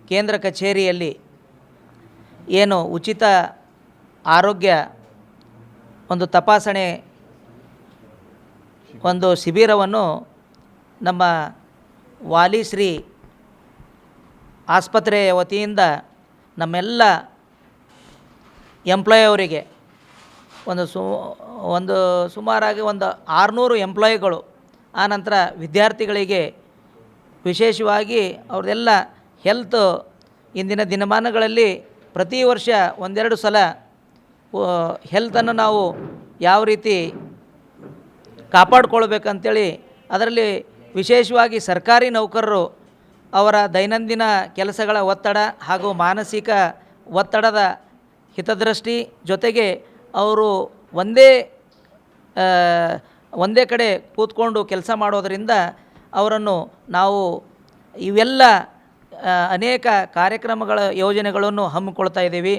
ಕೇಂದ್ರ ಕಚೇರಿಯಲ್ಲಿ ಏನು ಉಚಿತ ಆರೋಗ್ಯ ಒಂದು ತಪಾಸಣೆ ಒಂದು ಶಿಬಿರವನ್ನು ನಮ್ಮ ವಾಲಿಶ್ರೀ ಆಸ್ಪತ್ರೆಯ ವತಿಯಿಂದ ನಮ್ಮೆಲ್ಲ ಎಂಪ್ಲಾಯವರಿಗೆ ಒಂದು ಸುಮಾರಾಗಿ 600 ಎಂಪ್ಲಾಯಿಗಳು, ಆನಂತರ ವಿದ್ಯಾರ್ಥಿಗಳಿಗೆ ವಿಶೇಷವಾಗಿ ಅವ್ರದ್ದೆಲ್ಲ ಹೆಲ್ತ್ ಇಂದಿನ ದಿನಮಾನಗಳಲ್ಲಿ ಪ್ರತಿ ವರ್ಷ ಒಂದೆರಡು ಸಲ ಹೆಲ್ತನ್ನು ನಾವು ಯಾವ ರೀತಿ ಕಾಪಾಡಿಕೊಳ್ಬೇಕಂತೇಳಿ, ಅದರಲ್ಲಿ ವಿಶೇಷವಾಗಿ ಸರ್ಕಾರಿ ನೌಕರರು ಅವರ ದೈನಂದಿನ ಕೆಲಸಗಳ ಒತ್ತಡ ಹಾಗೂ ಮಾನಸಿಕ ಒತ್ತಡದ ಹಿತದೃಷ್ಟಿ ಜೊತೆಗೆ ಅವರು ಒಂದೇ ಕಡೆ ಕೂತ್ಕೊಂಡು ಕೆಲಸ ಮಾಡೋದರಿಂದ ಅವರನ್ನು ನಾವು ಇವೆಲ್ಲ ಅನೇಕ ಕಾರ್ಯಕ್ರಮಗಳ ಯೋಜನೆಗಳನ್ನು ಹಮ್ಮಿಕೊಳ್ತಾ ಇದ್ದೀವಿ.